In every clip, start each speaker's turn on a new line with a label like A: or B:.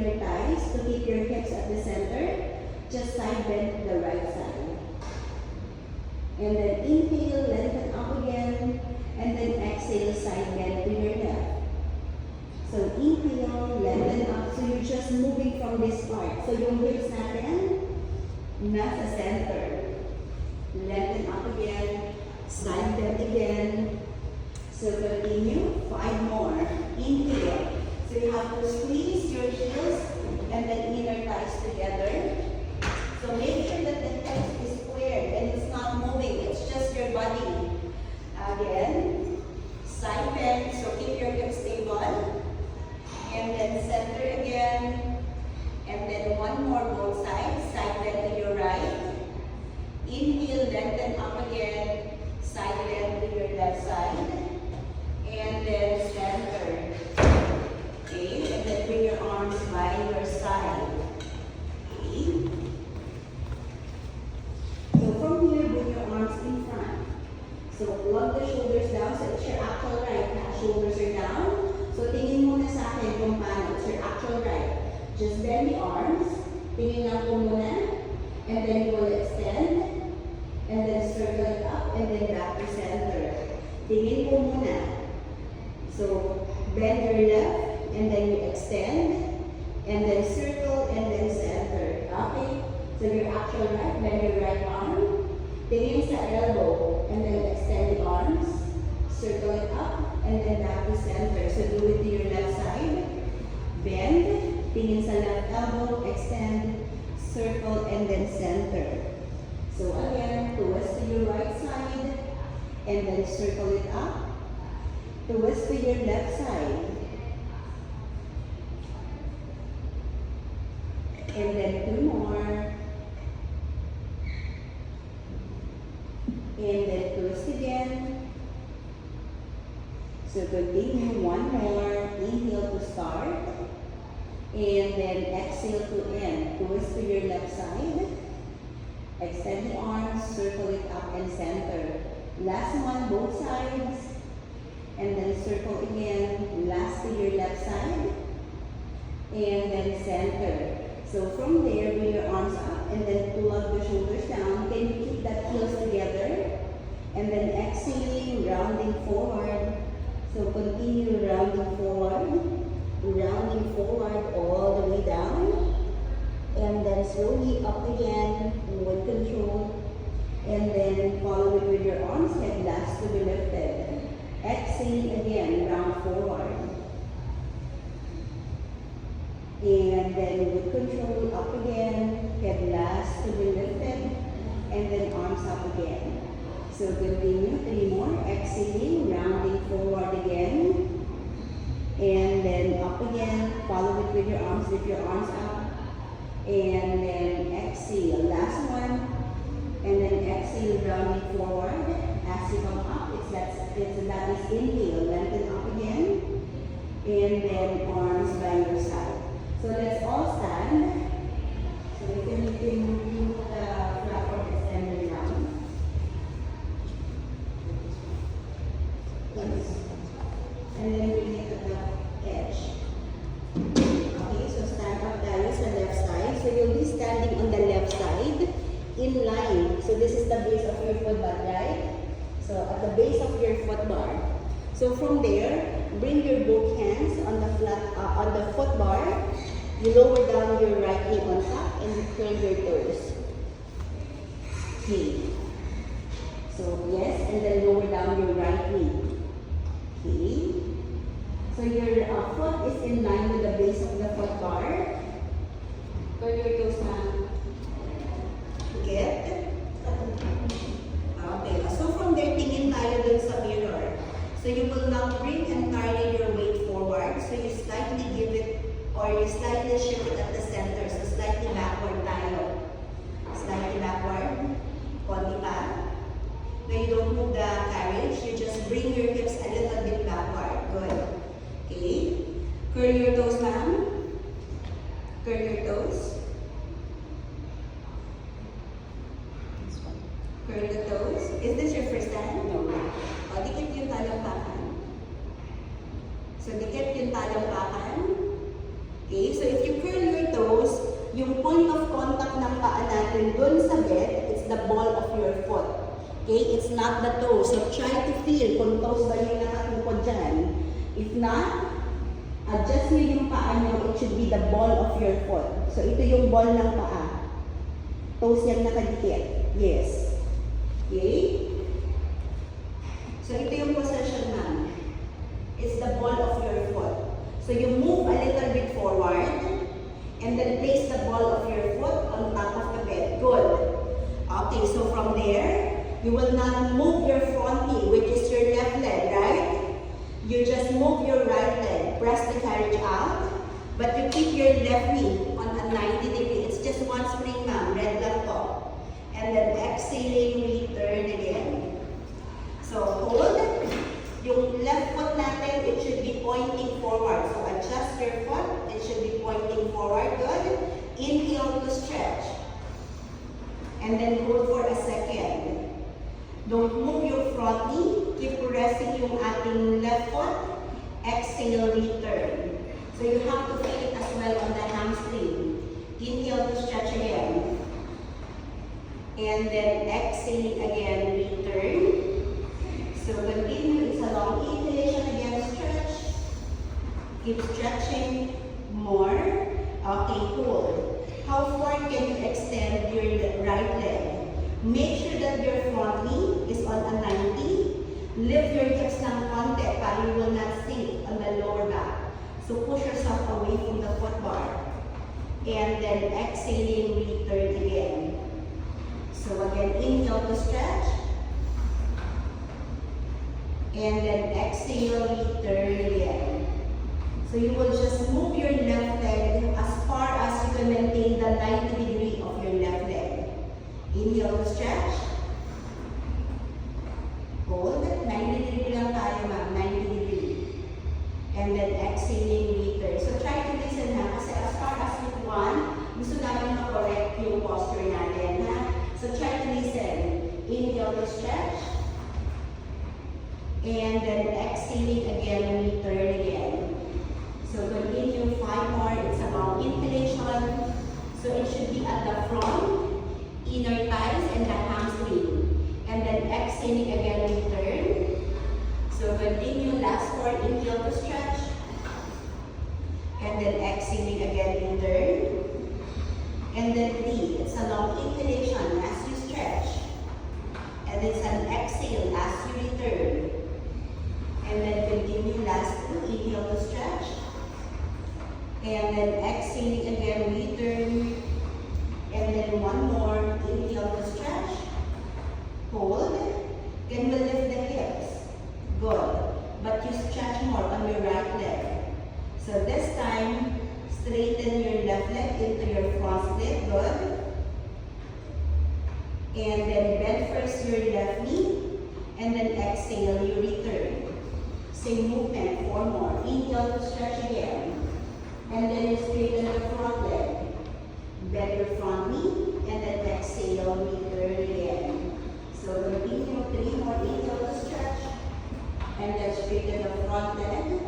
A: your thighs to keep your hips at the center. Just side bend to the right side. And then inhale, lengthen up again. And then exhale, side bend to your left. So inhale, lengthen up. So you're just moving from this part. So yung hips natin, nasa center. Lengthen up again. Side bend again. So continue. 5 more. Inhale. So you have to squeeze your heels and then inner thighs together. So make sure that the hips is squared and it's not moving. It's just your body. Again. Side bend. So keep your hips stable. And then center again. And then one more both sides. Side bend to your right. Inhale, lengthen up again. Side bend to your left side. And then center. Okay, and then bring your arms by your side. Okay. So from here, bring your arms in front. So plug the shoulders down. So it's your actual right. Shoulders are down. So tingin muna sa akin kung paano. It's your actual right. Just bend the arms. Tingin lang po muna. And then you will extend. And then circle it up. And then back to center. Tingin po muna. So bend your left. And then you extend. And then circle. And then center. Okay? So your actual right. Bend your right arm. Tingin sa elbow. And then extend the arms. Circle it up. And then back to center. So do it to your left side. Bend. Tingin sa left elbow. Extend. Circle. And then center. So again, twist to your right side. And then circle it up. Twist to your left side. And then 2 more. And then twist again. So continue 1 more. Inhale to start. And then exhale to end. Twist to your left side. Extend the arms, circle it up and center. Last one, both sides. And then circle again. Last to your left side. And then center. So from there, bring your arms up and then plug the shoulders down. Can you keep that heels together? And then exhaling, rounding forward. So continue rounding forward. Rounding forward all the way down. And then slowly up again with control. And then follow it with your arms, head last to be lifted. Exhale again, round forward. And then with control, up again, head last to be lifted. And then arms up again. So continue, 3 more. Exhaling, rounding forward again. And then up again, follow it with your arms, lift your arms up. And then exhale, last one. And then exhale, rounding forward. As you come up, that is inhale, lengthen up again. And then arms by your side. So let's all stand. So you can move the platform extended down. Yes. And then bring it to the edge. Okay, so stand up tayo sa left side. So you'll be standing on the left side in line. So this is the base of your foot bar, right? So at the base of your foot bar. So from there, bring your both hands on the on the foot bar. You lower down your right knee on top and you curl your toes. Okay. So yes, and then lower down your right knee. Okay. So your foot is in line with the base of the foot bar. Curl your toes now. Get. Okay. So from there, tingin tayo dun sa mirror. So you will now bring entirely your weight forward. So you slightly give it, or you slightly shift it at the center. So slightly backward tayo. Slightly backward. Konti pa. Now you don't move the carriage. You just bring your hips a little bit backward. Good. Okay. Curl your toes, ma'am. Curl your toes. Curl the toes. Is this your first time? No. O, dikit yung talampakan. So, dikit yung talampakan. Okay, so if you curl yung point of contact ng paa natin dun sa bed, it's the ball of your foot. Okay? It's not the toes. So try to feel kung toes ba yung nakatungkod dyan. If not, adjust nyo yung paa nyo. It should be the ball of your foot. So ito yung ball ng paa. Toes yan nakadikit. Yes. Okay? So ito yung position ma'am. It's the ball of your foot. So you move a little bit forward and then place the ball of your foot on top of the bed. Good. Okay, so from there, you will not move your front knee, which is your left leg, right? You just move your right leg. Press the carriage out, but you keep your left knee on a 90 degree. It's just one spring, ma'am. Red lang to. And then exhaling, return again. So hold. Yung left foot natin, it should be pointing forward. So adjust your foot. It should be pointing forward. Good. Inhale to stretch. And then hold for a second. Don't move your front knee. Keep resting yung ating left foot. Exhale, return. So you have to feel it as well on the hamstring. Inhale to stretch again. And then exhaling again, return. So continue, it's a long inhalation again, stretch. Keep stretching more. Okay, hold. How far can you extend your right leg? Make sure that your front knee is on a 90. Lift your hips ng konti para you will not sink on the lower back. So push yourself away from the foot bar. And then exhaling, return again. So again, inhale to stretch. And then exhale, return again. So you will just move your left leg as far as you can maintain the 90 degree of your left leg. Inhale to stretch. Hold. 90 degree lang tayo, ma'am. 90 degree. And then exhaling, return. So try to listen ha. Kasi as far as you want, gusto namin ma-correct yung posture natin ha. So try to listen. Inhale to stretch. And then exhaling again, return again. So continue 5 more. It's a long inhalation. So it should be at the front, inner thighs, and the hamstring. And then exhaling again, return. So continue. Last 4. Inhale to stretch. And then exhaling again, return. And then 3. It's a long inhalation as you stretch. And it's an exhale as you return. And then continue last 2, inhale to stretch. And then exhaling again, return. And then one more, inhale to stretch. Hold. Then we'll lift the hips. Good. But you stretch more on your right leg. So this time, straighten your left leg into your front split. Good. And then bend first your left knee. And then exhale, you return. Same movement, 4 more. Inhale to stretch again. And then you straighten the front leg. Bend your front knee. And then exhale, return again. So continue 3 more. Inhale to stretch. And then straighten the front leg.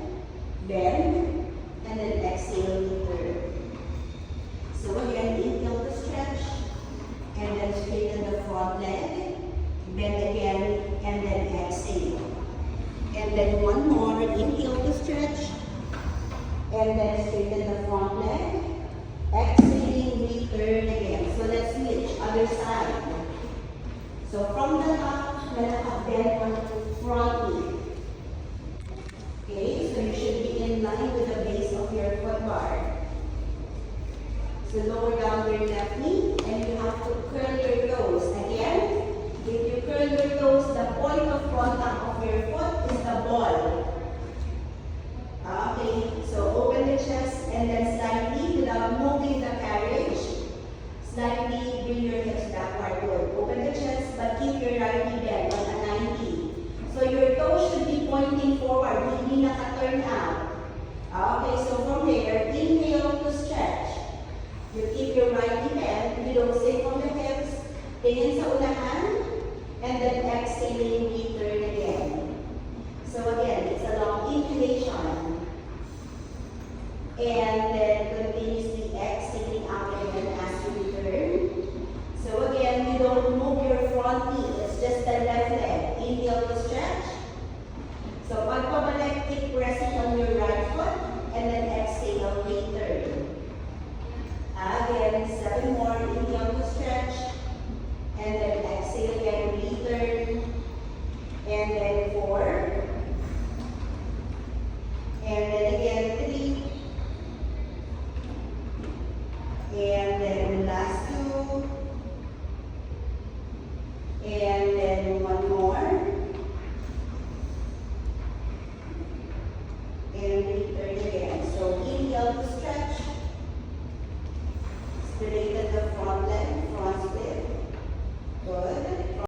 A: Bend. And then exhale, return. So again, inhale to stretch. And then straighten the front leg. Bend again. And then exhale. And then one more, inhale to stretch. And then straighten the front leg. Exhaling, return again. So let's switch, other side. So from the top, bend on the front knee. Okay, so you should be in line with the base of your foot bar. So lower down your left knee, and you have to curl your toes. Again, if you curl your toes, the point of contact of